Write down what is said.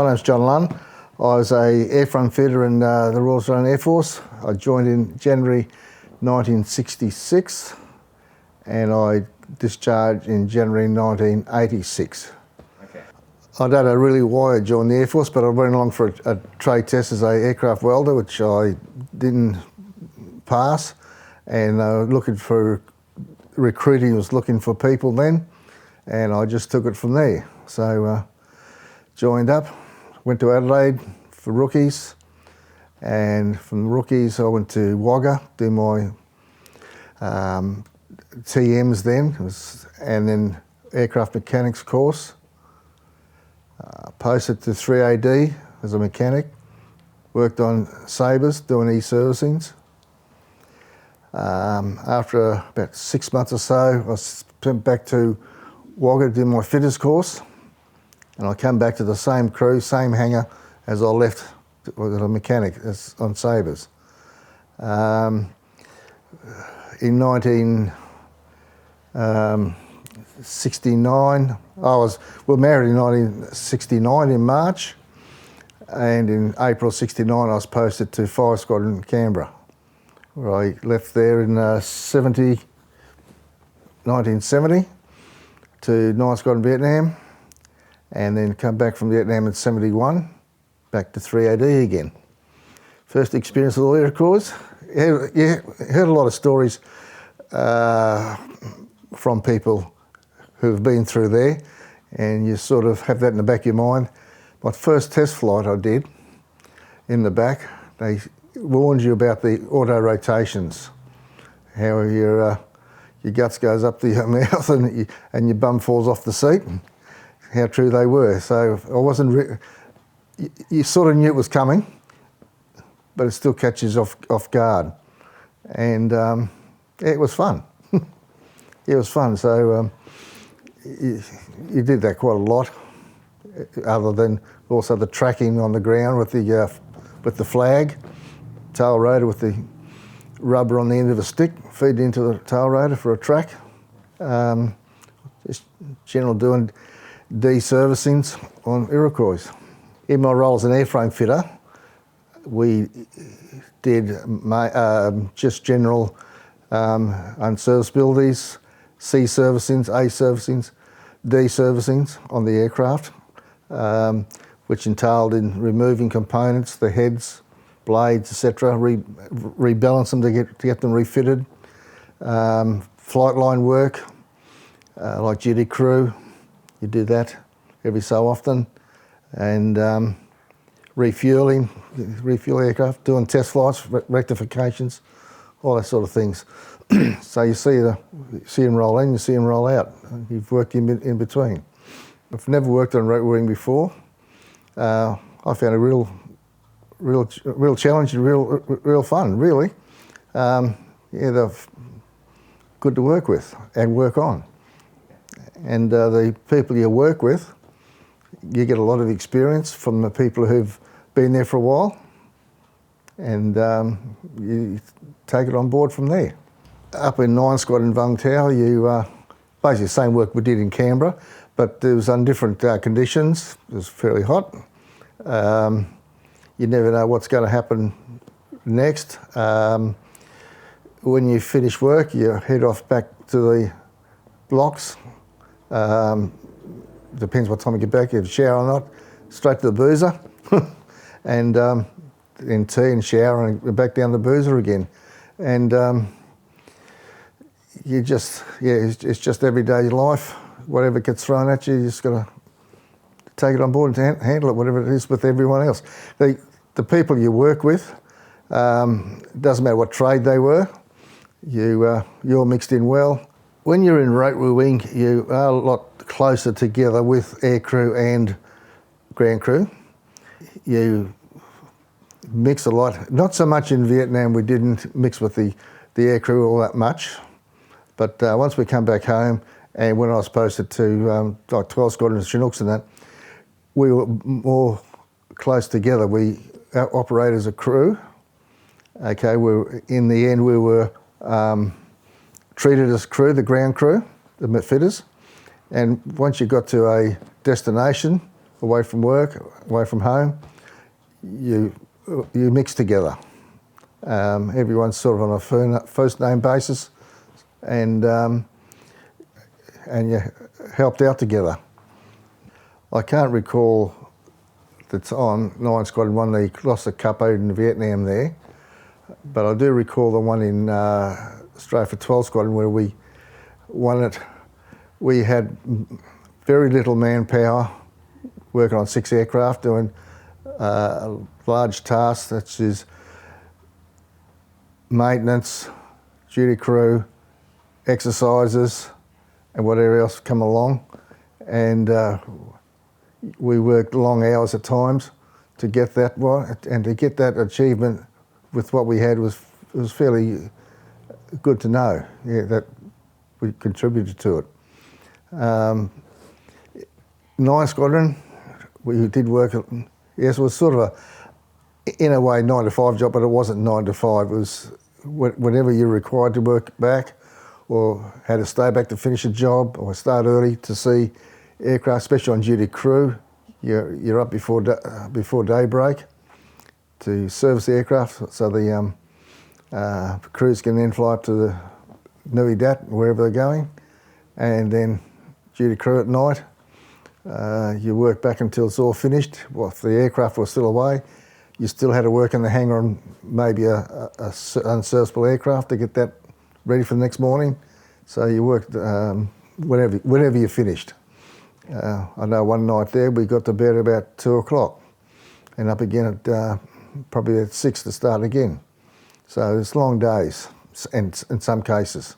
name's John Lunn. I was a airframe fitter in the Royal Australian Air Force. I joined in January 1966 and I discharged in January 1986. Okay. I don't know really why I joined the Air Force, but I went along for a trade test as an aircraft welder, which I didn't pass, and looking for recruiting was looking for people then, and I just took it from there. So joined up, went to Adelaide for rookies, and from the rookies I went to Wagga, do my TMs then, and then aircraft mechanics course. Posted to 3AD as a mechanic, worked on Sabres doing e-servicings. After about 6 months or so, I went back to Wagga to do my fitters course, and I came back to the same crew, same hangar as I left as a mechanic on Sabres. In 1969, we were married in 1969 in March, and in April '69 I was posted to Fire Squadron in Canberra, where I left there in 1970 to 9th Squadron Vietnam, and then come back from Vietnam in '71, back to 3AD again. First experience with the air crews. You heard a lot of stories from people who've been through there, and you sort of have that in the back of your mind. My first test flight I did, in the back, they warned you about the auto rotations, how your guts goes up to your mouth and your bum falls off the seat, how true they were. So I wasn't, you sort of knew it was coming, but it still catches off guard. And it was fun. It was fun. So you did that quite a lot, other than also the tracking on the ground with the flag, tail rotor with the rubber on the end of a stick, feed into the tail rotor for a track. Just general doing de-servicings on Iroquois. In my role as an airframe fitter, we did just general unserviceabilities, C servicings, A servicings, D servicings on the aircraft, which entailed in removing components, the heads, blades, etc., rebalance them to get them refitted. Flight line work, like duty crew, you do that every so often, and refuel aircraft, doing test flights, rectifications, all that sort of things. So you see them roll in, you see them roll out. You've worked in between. I've never worked on rotor wing before. I found it real challenge and real fun, really. Yeah, they're good to work with and work on. And the people you work with, you get a lot of experience from the people who've been there for a while, and you take it on board from there. Up in 9th Squadron Vung Tau, you basically the same work we did in Canberra, but it was on different conditions. It was fairly hot. You never know what's going to happen next. When you finish work, you head off back to the blocks. Depends what time you get back, if you have a shower or not, straight to the boozer, and then tea and shower and back down the boozer again. And it's just everyday life. Whatever gets thrown at you, you just got to take it on board and handle it, whatever it is with everyone else. The people you work with, doesn't matter what trade they were, you're mixed in well. When you're in rotary wing, you are a lot closer together with air crew and ground crew. You mix a lot. Not so much in Vietnam, we didn't mix with the air crew all that much. But once we come back home, and when I was posted to like 12 Squadron Chinooks and that, we were more close together. We operated as a crew. Okay, in the end we were treated as crew, the ground crew, the fitters. And once you got to a destination, away from work, away from home, you mix together. Everyone's sort of on a first name basis, and you helped out together. I can't recall the time 9 Squadron won the Gloster Cup out in Vietnam there, but I do recall the one in Australia for 12 Squadron where we won it. We had very little manpower working on 6 aircraft doing large tasks such as maintenance, duty crew, exercises, and whatever else come along. And we worked long hours at times to get that one, and to get that achievement with what we had was fairly good to know. Yeah, that we contributed to it. 9 Squadron, we did work. Yes, it was sort of in a way 9 to 5 job, but it wasn't 9 to 5. It was whenever you're required to work back, or had to stay back to finish a job, or start early to see aircraft, especially on duty crew. You're up before daybreak to service the aircraft, so the crews can then fly up to the Nui Dat, wherever they're going, and then duty crew at night. You work back until it's all finished. Well, if the aircraft was still away, you still had to work in the hangar on maybe a unserviceable aircraft to get that ready for the next morning. So you worked whenever you finished. I know one night there we got to bed at about 2 o'clock and up again at probably at 6 to start again. So it's long days in some cases.